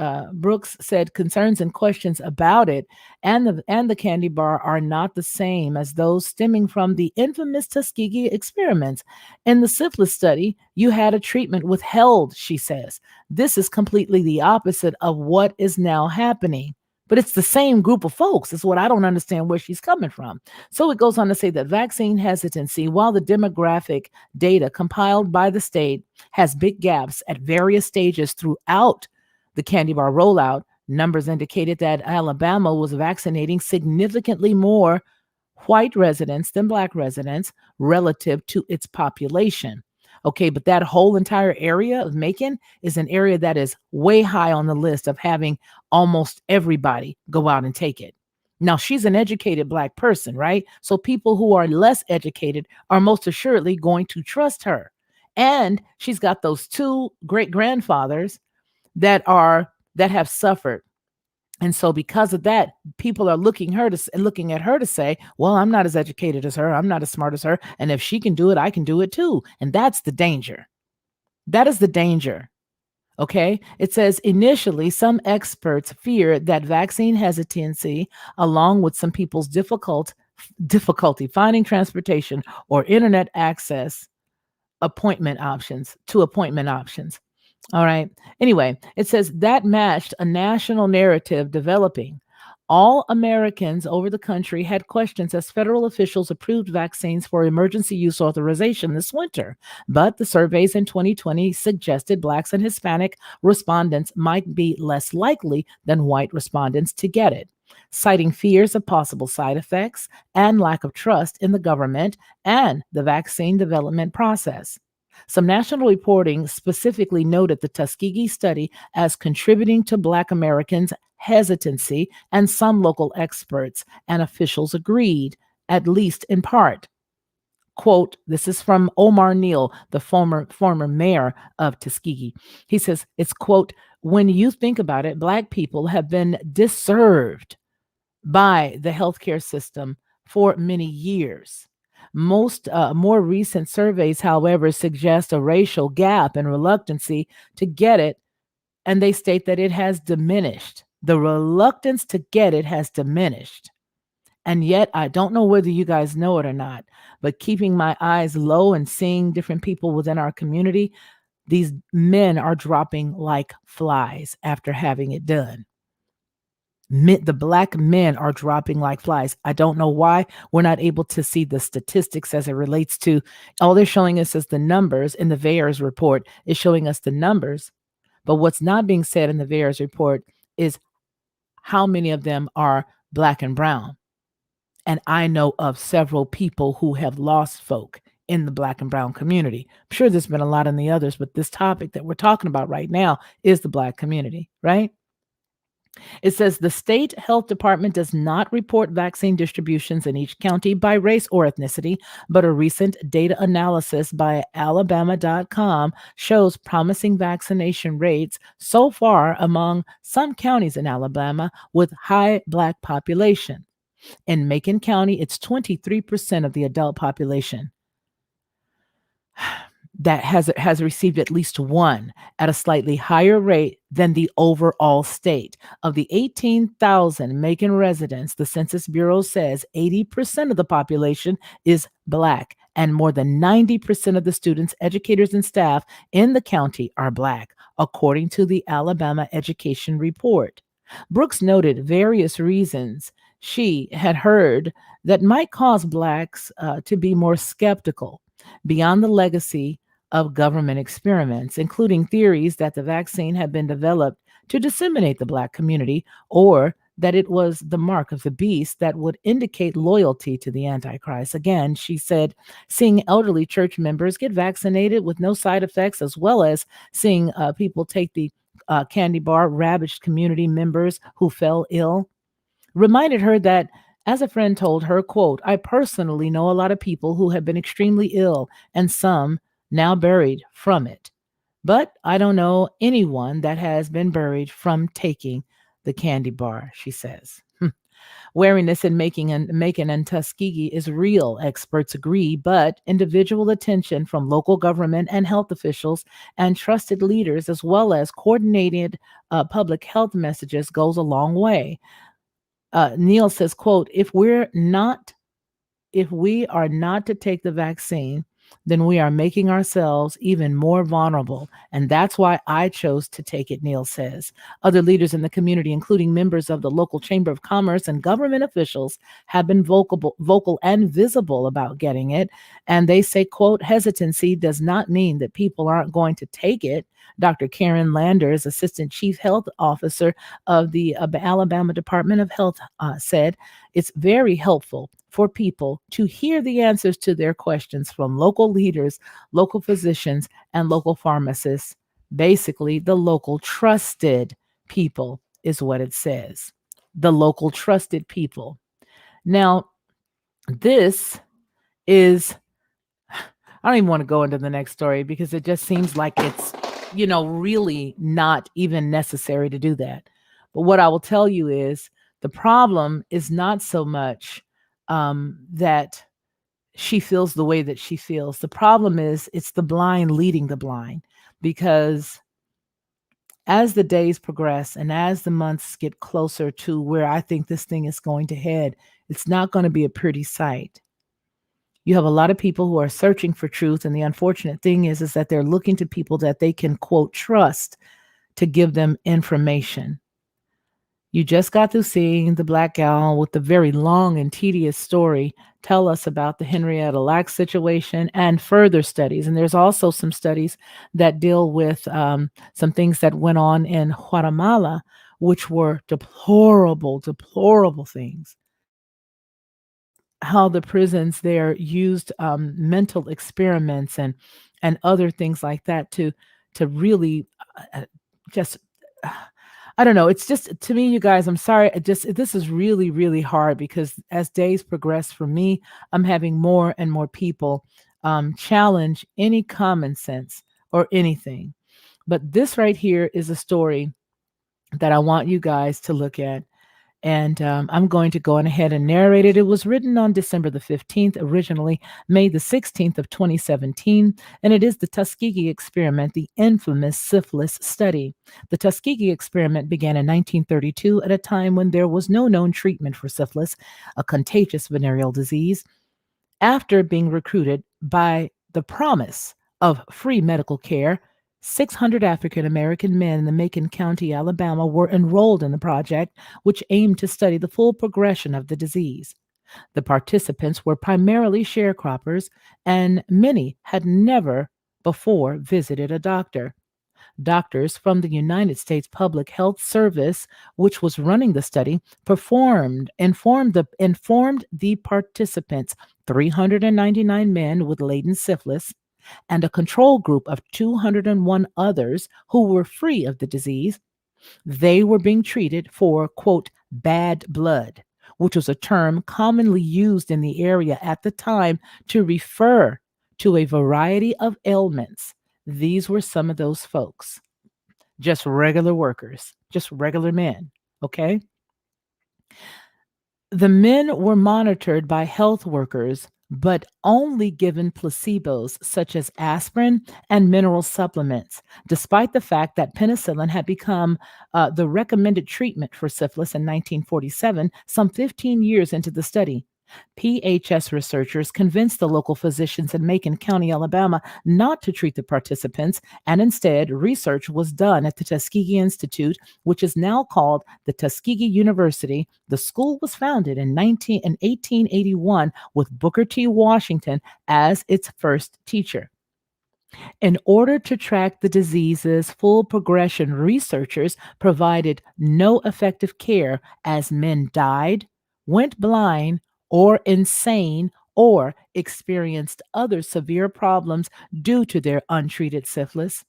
and questions about it and the candy bar are not the same as those stemming from the infamous Tuskegee experiments. In the syphilis study, you had a treatment withheld, she says. This is completely the opposite of what is now happening. But it's the same group of folks. Is what I don't understand where she's coming from. So it goes on to say that vaccine hesitancy, while the demographic data compiled by the state has big gaps at various stages throughout the candy bar rollout, numbers indicated that Alabama was vaccinating significantly more white residents than black residents relative to its population. Okay, but that whole entire area of Macon is an area that is way high on the list of having almost everybody go out and take it. Now, she's an educated black person, right? So people who are less educated are most assuredly going to trust her. And she's got those two great grandfathers that have suffered. And so because of that, people are looking at her to say, well, I'm not as educated as her. I'm not as smart as her. And if she can do it, I can do it too. And that's the danger. That is the danger. Okay. It says initially, some experts feared that vaccine hesitancy, along with some people's difficulty finding transportation or internet access appointment options. All right. Anyway, it says that matched a national narrative developing. All Americans over the country had questions as federal officials approved vaccines for emergency use authorization this winter. But the surveys in 2020 suggested Blacks and Hispanic respondents might be less likely than white respondents to get it, citing fears of possible side effects and lack of trust in the government and the vaccine development process. Some national reporting specifically noted the Tuskegee study as contributing to Black Americans' hesitancy, and some local experts and officials agreed, at least in part. Quote, this is from Omar Neal, the former mayor of Tuskegee. He says, it's quote, when you think about it, Black people have been disserved by the healthcare system for many years. Most more recent surveys, however, suggest a racial gap and reluctancy to get it, and they state that it has diminished. The reluctance to get it has diminished. And yet, I don't know whether you guys know it or not, but keeping my eyes low and seeing different people within our community, these men are dropping like flies after having it done. The Black men are dropping like flies. I don't know why we're not able to see the statistics as it relates to, all they're showing us is the numbers in the VAERS report is showing us the numbers. But what's not being said in the VAERS report is how many of them are Black and brown. And I know of several people who have lost folk in the Black and brown community. I'm sure there's been a lot in the others, but this topic that we're talking about right now is the Black community, right? It says the state health department does not report vaccine distributions in each county by race or ethnicity, but a recent data analysis by Alabama.com shows promising vaccination rates so far among some counties in Alabama with high Black population. In Macon County, it's 23% of the adult population that has received at least one at a slightly higher rate than the overall state. Of the 18,000 Macon residents, the Census Bureau says 80% of the population is Black, and more than 90% of the students, educators, and staff in the county are Black, according to the Alabama Education Report. Brooks noted various reasons she had heard that might cause Blacks to be more skeptical beyond the legacy of government experiments, including theories that the vaccine had been developed to disseminate the Black community or that it was the mark of the beast that would indicate loyalty to the Antichrist. Again, she said, seeing elderly church members get vaccinated with no side effects, as well as seeing people take the candy bar, ravaged community members who fell ill, reminded her that, as a friend told her, quote, I personally know a lot of people who have been extremely ill and some now buried from it. But I don't know anyone that has been buried from taking the candy bar, she says. Wariness in Macon and Tuskegee is real, experts agree, but individual attention from local government and health officials and trusted leaders, as well as coordinated public health messages, goes a long way. Neil says, quote, if we are not to take the vaccine, then we are making ourselves even more vulnerable. And that's why I chose to take it, Neil says. Other leaders in the community, including members of the local Chamber of Commerce and government officials, have been vocal and visible about getting it. And they say, quote, hesitancy does not mean that people aren't going to take it. Dr. Karen Landers, Assistant Chief Health Officer of the Alabama Department of Health, said, it's very helpful for people to hear the answers to their questions from local leaders, local physicians, and local pharmacists. Basically, the local trusted people is what it says. The local trusted people. Now, this is, I don't even want to go into the next story because it just seems like it's, really not even necessary to do that. But what I will tell you is the problem is not so much that she feels the way that she feels. The problem is it's the blind leading the blind, because as the days progress and as the months get closer to where I think this thing is going to head, it's not going to be a pretty sight. You have a lot of people who are searching for truth. And the unfortunate thing is that they're looking to people that they can, quote, trust to give them information. You just got through seeing the black gal with the very long and tedious story tell us about the Henrietta Lacks situation and further studies. And there's also some studies that deal with some things that went on in Guatemala, which were deplorable things. How the prisons there used mental experiments and other things like that to really just I don't know. It's just, to me, you guys, I'm sorry. This is really, really hard because as days progress for me, I'm having more and more people challenge any common sense or anything. But this right here is a story that I want you guys to look at. And I'm going to go on ahead and narrate it. It was written on December the 15th, originally May the 16th of 2017, and it is the Tuskegee experiment, the infamous syphilis study. The Tuskegee experiment began in 1932 at a time when there was no known treatment for syphilis, a contagious venereal disease. After being recruited by the promise of free medical care, 600 African American men in the Macon County, Alabama, were enrolled in the project, which aimed to study the full progression of the disease. The participants were primarily sharecroppers, and many had never before visited a doctor. Doctors from the United States Public Health Service, which was running the study, informed the participants, 399 men with latent syphilis, and a control group of 201 others who were free of the disease. They were being treated for, quote, bad blood, which was a term commonly used in the area at the time to refer to a variety of ailments. These were some of those folks, just regular workers, just regular men, okay? The men were monitored by health workers, but only given placebos such as aspirin and mineral supplements, despite the fact that penicillin had become the recommended treatment for syphilis in 1947, some 15 years into the study. PHS researchers convinced the local physicians in Macon County, Alabama, not to treat the participants, and instead research was done at the Tuskegee Institute, which is now called the Tuskegee University. The school was founded in 1881 with Booker T. Washington as its first teacher. In order to track the disease's full progression, researchers provided no effective care as men died, went blind, or insane, or experienced other severe problems due to their untreated syphilis.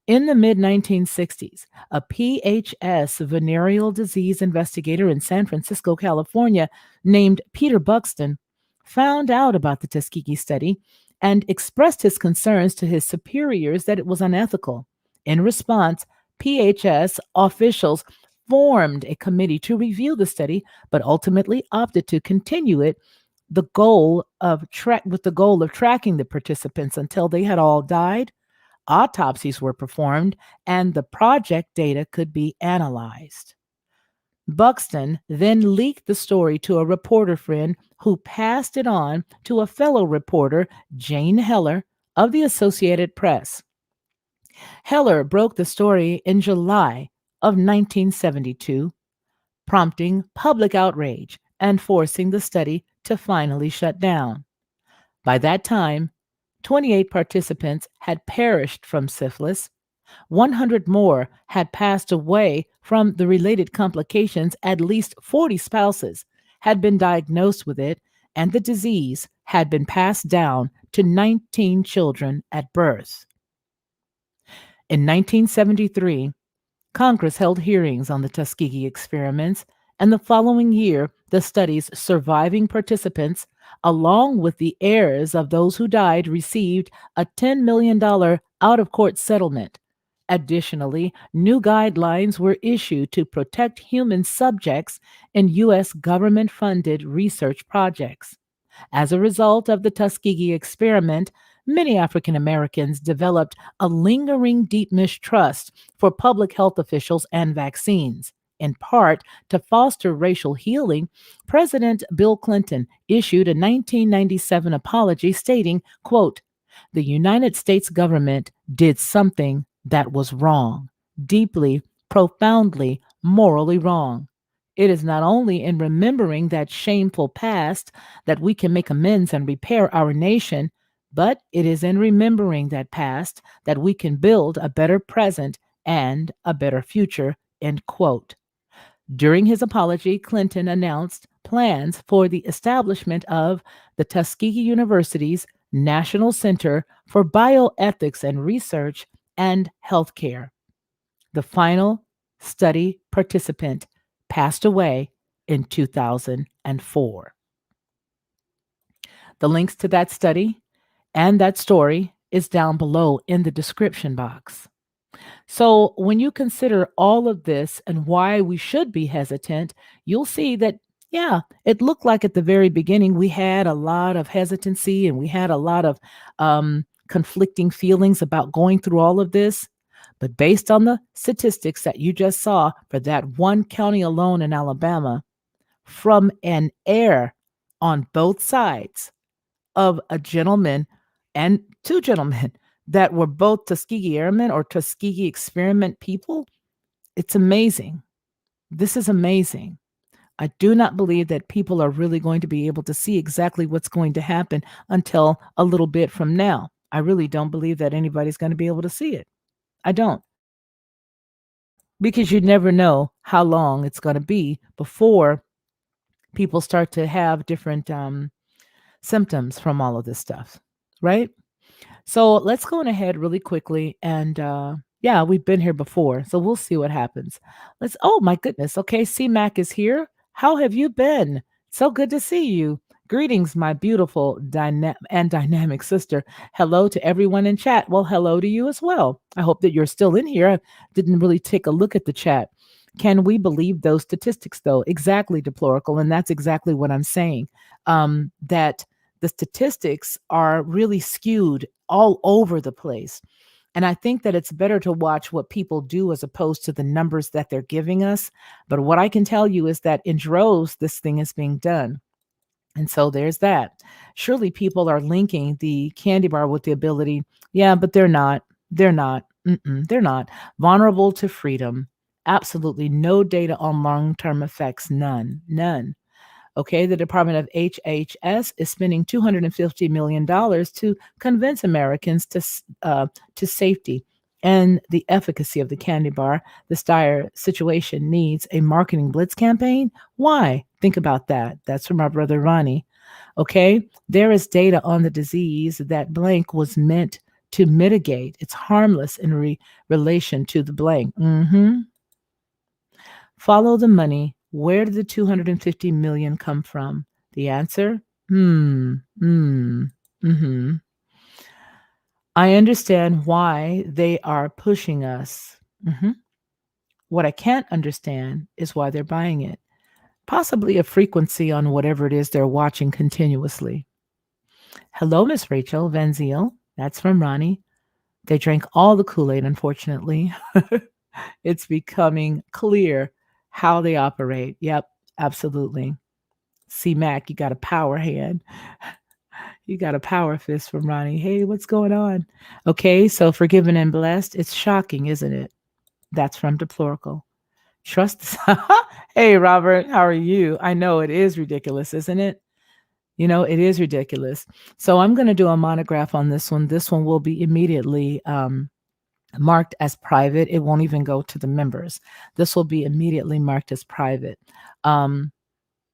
In the mid 1960s, a PHS venereal disease investigator in San Francisco, California, named Peter Buxton, found out about the Tuskegee study and expressed his concerns to his superiors that it was unethical. In response, PHS officials formed a committee to review the study, but ultimately opted to continue it with the goal of tracking the participants until they had all died, autopsies were performed, and the project data could be analyzed. Buxton then leaked the story to a reporter friend who passed it on to a fellow reporter, Jane Heller, of the Associated Press. Heller broke the story in July of 1972, prompting public outrage and forcing the study to finally shut down. By that time, 28 participants had perished from syphilis. 100 more had passed away from the related complications. At least 40 spouses had been diagnosed with it, and the disease had been passed down to 19 children at birth. In 1973, Congress held hearings on the Tuskegee experiments, and the following year, the study's surviving participants, along with the heirs of those who died, received a $10 million out of court settlement. Additionally, new guidelines were issued to protect human subjects in U.S. government funded research projects. As a result of the Tuskegee experiment, many African Americans developed a lingering deep mistrust for public health officials and vaccines. In part to foster racial healing, President Bill Clinton issued a 1997 apology stating, quote, "The United States government did something that was wrong, deeply, profoundly, morally wrong. It is not only in remembering that shameful past that we can make amends and repair our nation, but it is in remembering that past that we can build a better present and a better future." End quote. During his apology, Clinton announced plans for the establishment of the Tuskegee University's National Center for Bioethics and Research and Healthcare. The final study participant passed away in 2004. The links to that study and that story is down below in the description box. So, when you consider all of this and why we should be hesitant, you'll see that, yeah, it looked like at the very beginning we had a lot of hesitancy and we had a lot of conflicting feelings about going through all of this. But based on the statistics that you just saw for that one county alone in Alabama, from an heir on both sides of a gentleman and two gentlemen that were both Tuskegee Airmen or Tuskegee experiment people, it's amazing. This is amazing. I do not believe that people are really going to be able to see exactly what's going to happen until a little bit from now. I really don't believe that anybody's going to be able to see it. I don't. Because you never know how long it's going to be before people start to have different symptoms from all of this stuff, right? So let's go on ahead really quickly. And yeah, we've been here before, so we'll see what happens. Oh my goodness. Okay, C-Mac is here. How have you been? So good to see you. Greetings, my beautiful dynamic sister. Hello to everyone in chat. Well, hello to you as well. I hope that you're still in here. I didn't really take a look at the chat. Can we believe those statistics, though? Exactly, deplorable. And that's exactly what I'm saying. That the statistics are really skewed all over the place. And I think that it's better to watch what people do as opposed to the numbers that they're giving us. But what I can tell you is that in droves, this thing is being done. And so there's that. Surely people are linking the candy bar with the ability. Yeah, but they're not. They're not. They're not. Vulnerable to freedom. Absolutely no data on long-term effects. None. Okay, the Department of HHS is spending $250 million to convince Americans to safety and the efficacy of the candy bar. This dire situation needs a marketing blitz campaign. Why? Think about that. That's from our brother Ronnie. Okay, there is data on the disease that blank was meant to mitigate. It's harmless in relation to the blank. Follow the money. Where did the 250 million come from? The answer? Hmm. I understand why they are pushing us. What I can't understand is why they're buying it. Possibly a frequency on whatever it is they're watching continuously. Hello, Miss Rachel Van Ziel. That's from Ronnie. They drank all the Kool-Aid, unfortunately. It's becoming clear how they operate. Yep, absolutely. C Mac, you got a power hand. You got a power fist from Ronnie. Hey, what's going on? Okay, so forgiven and blessed. It's shocking, isn't it? That's from Deplorable. Trust. Hey, Robert, how are you? I know it is ridiculous, isn't it? You know, it is ridiculous. So I'm going to do a monograph on this one. This one will be immediately marked as private. It won't even go to the members. This will be immediately marked as private.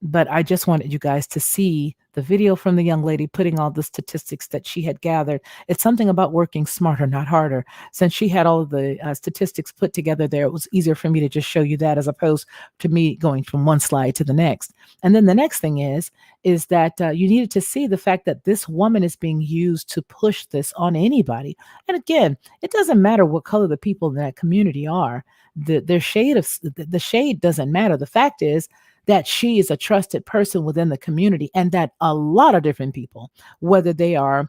But I just wanted you guys to see the video from the young lady putting all the statistics that she had gathered. It's something about working smarter, not harder. Since she had all of the statistics put together there, it was easier for me to just show you that as opposed to me going from one slide to the next. And then the next thing is that you needed to see the fact that this woman is being used to push this on anybody. And again, it doesn't matter what color the people in that community are. The shade doesn't matter. The fact is that she is a trusted person within the community, and that a lot of different people, whether they are,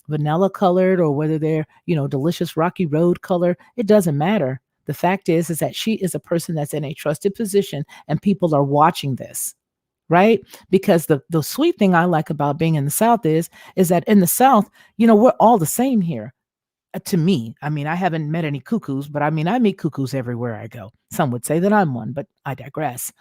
vanilla colored or whether they're, delicious rocky road color, it doesn't matter. The fact is that she is a person that's in a trusted position and people are watching this, right? Because the sweet thing I like about being in the South is that in the South, we're all the same here. To me, I mean, I haven't met any cuckoos, but I mean, I meet cuckoos everywhere I go. Some would say that I'm one, but I digress.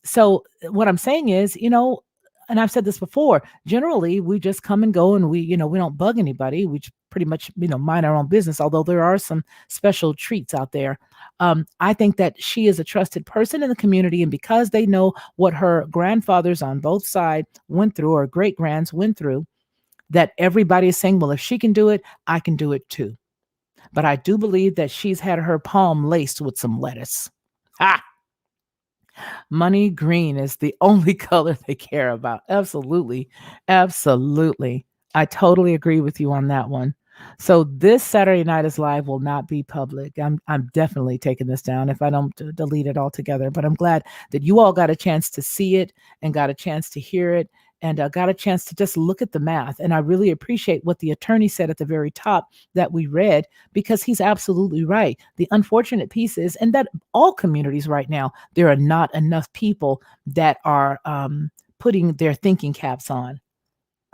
So what I'm saying is, and I've said this before, generally we just come and go and we don't bug anybody. We just pretty much, mind our own business, although there are some special treats out there. I think that she is a trusted person in the community, and because they know what her grandfathers on both sides went through or great grands went through, that everybody is saying, well, if she can do it, I can do it too. But I do believe that she's had her palm laced with some lettuce. Ah, money green is the only color they care about. Absolutely. Absolutely. I totally agree with you on that one. So this Saturday Night is Live will not be public. I'm definitely taking this down if I don't delete it altogether. But I'm glad that you all got a chance to see it and got a chance to hear it and got a chance to just look at the math. And I really appreciate what the attorney said at the very top that we read, because he's absolutely right. The unfortunate piece is, and that all communities right now, there are not enough people that are putting their thinking caps on.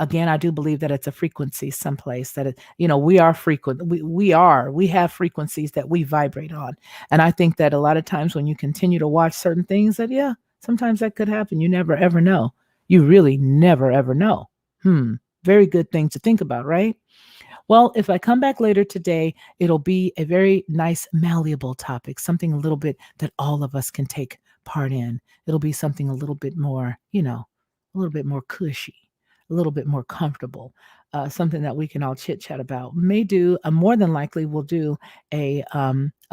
Again, I do believe that it's a frequency someplace that, we are frequent. We have frequencies that we vibrate on. And I think that a lot of times when you continue to watch certain things that, yeah, sometimes that could happen. You never, ever know. You really never, ever know. Very good thing to think about, right? Well, if I come back later today, it'll be a very nice, malleable topic, something a little bit that all of us can take part in. It'll be something a little bit more, a little bit more cushy, a little bit more comfortable, something that we can all chit chat about. More than likely, we'll do a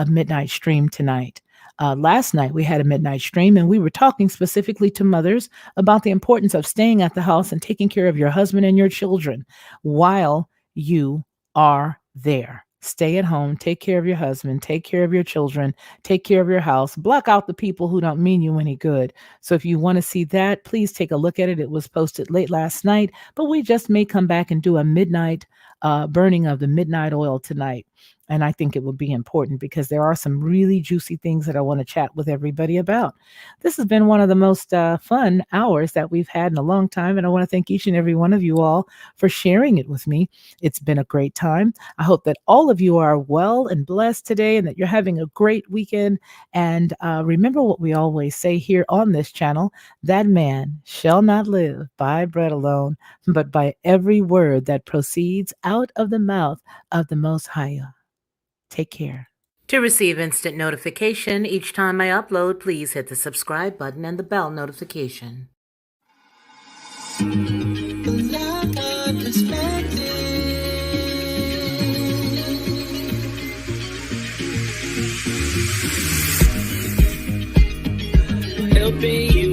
midnight stream tonight. Last night we had a midnight stream and we were talking specifically to mothers about the importance of staying at the house and taking care of your husband and your children while you are there. Stay at home, take care of your husband, take care of your children, take care of your house, block out the people who don't mean you any good. So if you want to see that, please take a look at it. It was posted late last night, but we just may come back and do a midnight burning of the midnight oil tonight. And I think it will be important because there are some really juicy things that I want to chat with everybody about. This has been one of the most fun hours that we've had in a long time. And I want to thank each and every one of you all for sharing it with me. It's been a great time. I hope that all of you are well and blessed today and that you're having a great weekend. And remember what we always say here on this channel, that man shall not live by bread alone, but by every word that proceeds out of the mouth of the Most High. Take care. To receive instant notification each time I upload, please hit the subscribe button and the bell notification. Helping you